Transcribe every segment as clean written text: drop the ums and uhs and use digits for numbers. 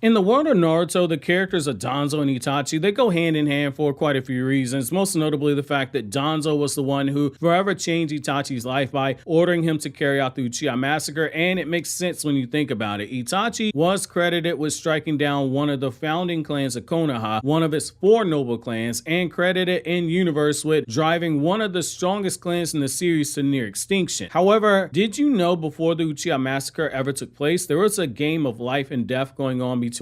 In the world of Naruto, the characters of Danzo and Itachi, they go hand in hand for quite a few reasons, most notably the fact that Danzo was the one who forever changed Itachi's life by ordering him to carry out the Uchiha Massacre, and it makes sense when you think about it. Itachi was credited with striking down one of the founding clans of Konoha, one of its 4 noble clans, and credited in universe with driving one of the strongest clans in the series to near extinction. However, did you know before the Uchiha Massacre ever took place, there was a game of life and death going on between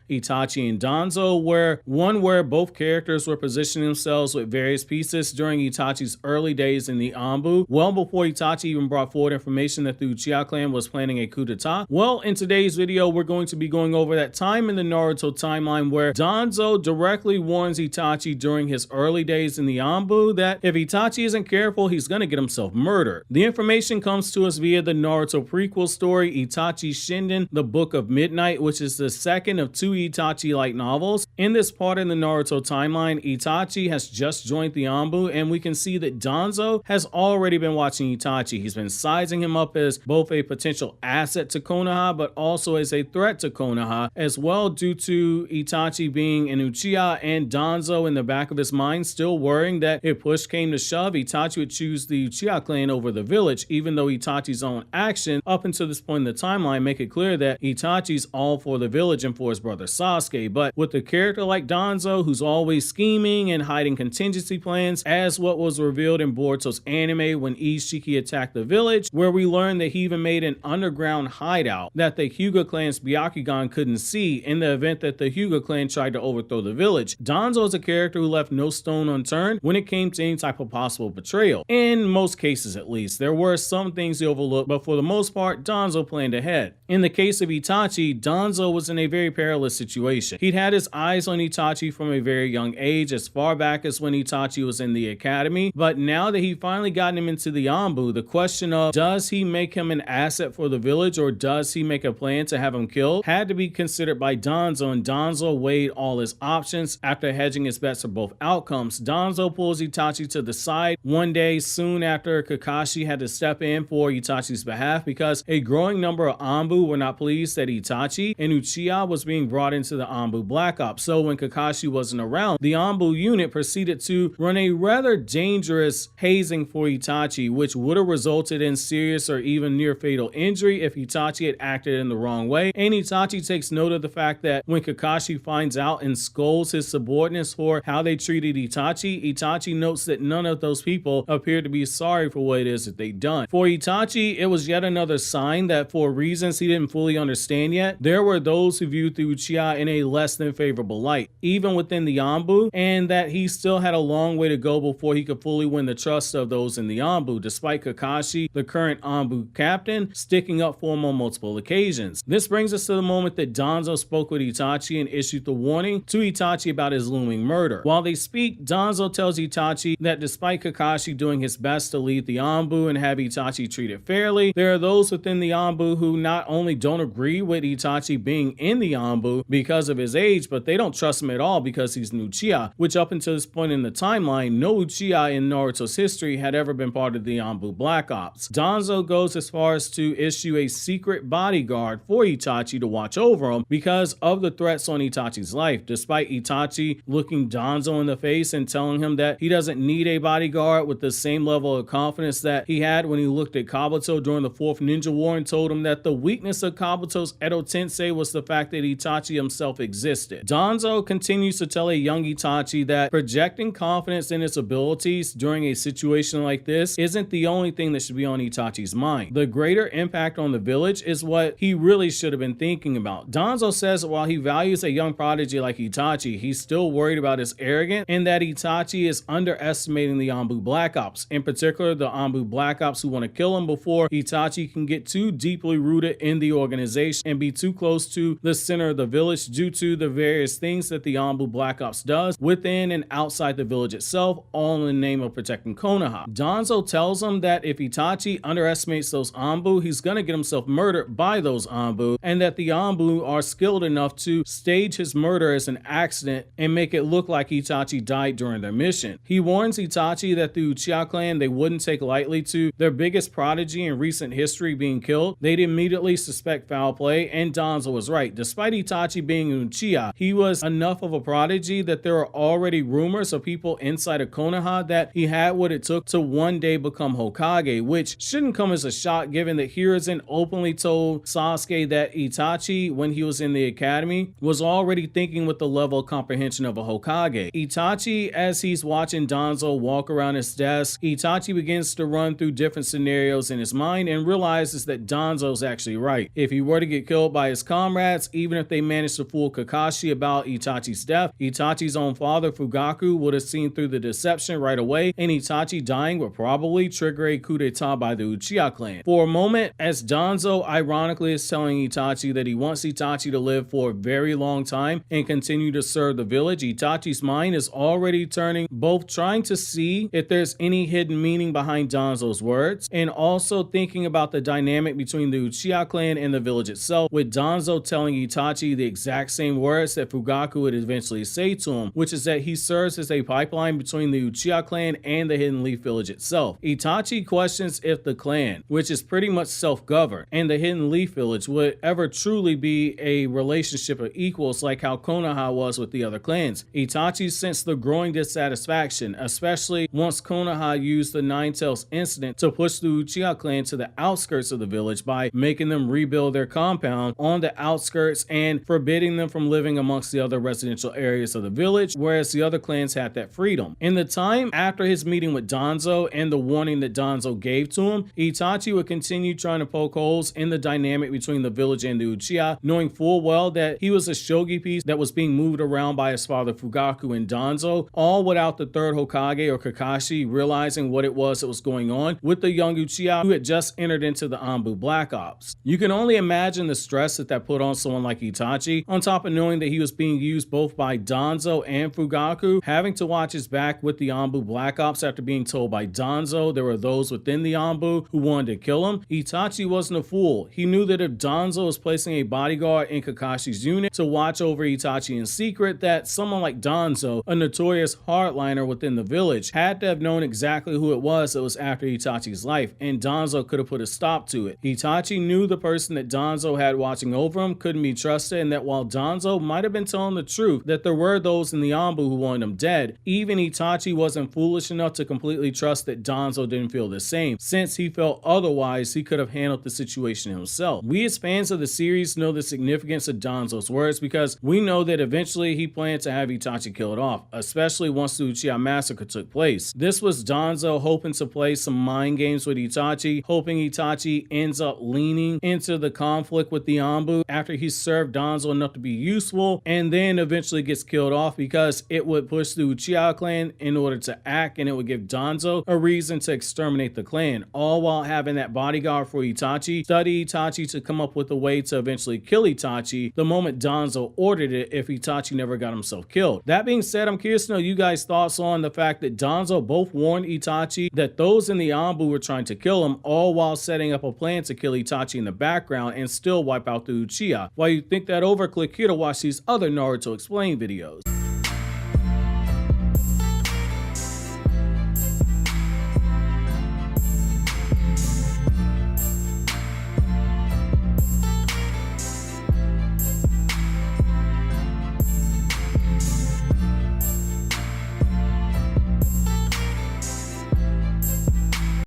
Itachi and Danzo, where both characters were positioning themselves with various pieces during Itachi's early days in the Anbu, well before Itachi even brought forward information that the Uchiha clan was planning a coup d'etat. Well, in today's video, we're going to be going over that time in the Naruto timeline where Danzo directly warns Itachi during his early days in the Anbu that if Itachi isn't careful, he's gonna get himself murdered. The information comes to us via the Naruto prequel story, Itachi Shinden, the Book of Midnight, which is the second of 2 Itachi-like novels. In this part in the Naruto timeline, Itachi has just joined the Anbu, and we can see that Danzo has already been watching Itachi. He's been sizing him up as both a potential asset to Konoha, but also as a threat to Konoha as well, due to Itachi being an Uchiha and Danzo in the back of his mind still worrying that if push came to shove, Itachi would choose the Uchiha clan over the village, even though Itachi's own action up until this point in the timeline make it clear that Itachi's all for the village and for his brother Sasuke. But with a character like Danzo, who's always scheming and hiding contingency plans, as what was revealed in Boruto's anime when Ishiki attacked the village, where we learned that he even made an underground hideout that the Hyuga clan's Byakugan couldn't see in the event that the Hyuga clan tried to overthrow the village. Danzo is a character who left no stone unturned when it came to any type of possible betrayal. In most cases, at least. There were some things he overlooked, but for the most part, Danzo planned ahead. In the case of Itachi, Danzo was in a very perilous situation. He'd had his eyes on Itachi from a very young age, as far back as when Itachi was in the academy, but now that he finally gotten him into the Anbu, the question of does he make him an asset for the village or does he make a plan to have him killed had to be considered by Danzo, and Danzo weighed all his options. After hedging his bets for both outcomes, Danzo pulls Itachi to the side one day soon after Kakashi had to step in for Itachi's behalf because a growing number of Anbu were not pleased that Itachi and Uchiha was being brought into the Anbu Black Ops. So when Kakashi wasn't around, the Anbu unit proceeded to run a rather dangerous hazing for Itachi, which would have resulted in serious or even near fatal injury if Itachi had acted in the wrong way. And Itachi takes note of the fact that when Kakashi finds out and scolds his subordinates for how they treated Itachi, Itachi notes that none of those people appear to be sorry for what it is that they've done. For Itachi, it was yet another sign that for reasons he didn't fully understand yet, there were those who viewed the Uchiha in a less than favorable light, even within the Anbu, and that he still had a long way to go before he could fully win the trust of those in the Anbu, despite Kakashi, the current Anbu captain, sticking up for him on multiple occasions. This brings us to the moment that Danzo spoke with Itachi and issued the warning to Itachi about his looming murder. While they speak, Danzo tells Itachi that despite Kakashi doing his best to lead the Anbu and have Itachi treated fairly, there are those within the Anbu who not only don't agree with Itachi being in the Anbu because of his age, but they don't trust him at all because he's an Uchiha, which up until this point in the timeline, no Uchiha in Naruto's history had ever been part of the Anbu Black Ops. Danzo goes as far as to issue a secret bodyguard for Itachi to watch over him because of the threats on Itachi's life, despite Itachi looking Danzo in the face and telling him that he doesn't need a bodyguard with the same level of confidence that he had when he looked at Kabuto during the 4th Ninja War and told him that the weakness of Kabuto's Edo Tensei was the fact that Itachi himself existed. Danzo continues to tell a young Itachi that projecting confidence in his abilities during a situation like this isn't the only thing that should be on Itachi's mind. The greater impact on the village is what he really should have been thinking about. Danzo says that while he values a young prodigy like Itachi, he's still worried about his arrogance and that Itachi is underestimating the Anbu Black Ops, in particular the Anbu Black Ops who want to kill him before Itachi can get too deeply rooted in the organization and be too close to the center of the village due to the various things that the Anbu Black Ops does within and outside the village itself, all in the name of protecting Konoha. Danzo tells him that if Itachi underestimates those Anbu, he's gonna get himself murdered by those Anbu, and that the Anbu are skilled enough to stage his murder as an accident and make it look like Itachi died during their mission. He warns Itachi that the Uchiha clan, they wouldn't take lightly to their biggest prodigy in recent history being killed. They'd immediately suspect foul play, and Danzo was right. Despite despite Itachi being an Uchiha, he was enough of a prodigy that there are already rumors of people inside of Konoha that he had what it took to one day become Hokage, which shouldn't come as a shock given that Hiruzen openly told Sasuke that Itachi, when he was in the academy, was already thinking with the level of comprehension of a Hokage. Itachi, as he's watching Danzo walk around his desk, Itachi begins to run through different scenarios in his mind and realizes that Danzo's actually right. If he were to get killed by his comrades, even if they managed to fool Kakashi about Itachi's death, Itachi's own father Fugaku would have seen through the deception right away, and Itachi dying would probably trigger a coup d'etat by the Uchiha clan. For a moment, as Danzo ironically is telling Itachi that he wants Itachi to live for a very long time and continue to serve the village, Itachi's mind is already turning, both trying to see if there's any hidden meaning behind Danzo's words, and also thinking about the dynamic between the Uchiha clan and the village itself, with Danzo telling Itachi the exact same words that Fugaku would eventually say to him, which is that he serves as a pipeline between the Uchiha clan and the Hidden Leaf village itself. Itachi questions if the clan, which is pretty much self-governed, and the Hidden Leaf village would ever truly be a relationship of equals like how Konoha was with the other clans. Itachi sensed the growing dissatisfaction, especially once Konoha used the Nine Tails incident to push the Uchiha clan to the outskirts of the village by making them rebuild their compound on the outskirts and forbidding them from living amongst the other residential areas of the village, whereas the other clans had that freedom. In the time after his meeting with Danzo and the warning that Danzo gave to him, Itachi would continue trying to poke holes in the dynamic between the village and the Uchiha, knowing full well that he was a shogi piece that was being moved around by his father Fugaku and Danzo, all without the third Hokage or Kakashi realizing what it was that was going on with the young Uchiha who had just entered into the Anbu Black Ops. You can only imagine the stress that put on someone like Itachi, on top of knowing that he was being used both by Danzo and Fugaku, having to watch his back with the Anbu Black Ops after being told by Danzo there were those within the Anbu who wanted to kill him. Itachi wasn't a fool. He knew that if Danzo was placing a bodyguard in Kakashi's unit to watch over Itachi in secret, that someone like Danzo, a notorious hardliner within the village, had to have known exactly who it was that was after Itachi's life, and Danzo could have put a stop to it. Itachi knew the person that Danzo had watching over him couldn't be trusted, and that while Danzo might have been telling the truth that there were those in the Anbu who wanted him dead, even Itachi wasn't foolish enough to completely trust that Danzo didn't feel the same. Since he felt otherwise, he could have handled the situation himself. We as fans of the series know the significance of Danzo's words because we know that eventually he planned to have Itachi killed off, especially once the Uchiha Massacre took place. This was Danzo hoping to play some mind games with Itachi, hoping Itachi ends up leaning into the conflict with the Anbu after he served Danzo enough to be useful, and then eventually gets killed off because it would push the Uchiha clan in order to act, and it would give Danzo a reason to exterminate the clan, all while having that bodyguard for Itachi study Itachi to come up with a way to eventually kill Itachi the moment Danzo ordered it if Itachi never got himself killed. That being said, I'm curious to know you guys' thoughts on the fact that Danzo both warned Itachi that those in the Anbu were trying to kill him, all while setting up a plan to kill Itachi in the background and still wipe out the Uchiha. While you think that over, click here to watch these other Naruto Explained videos.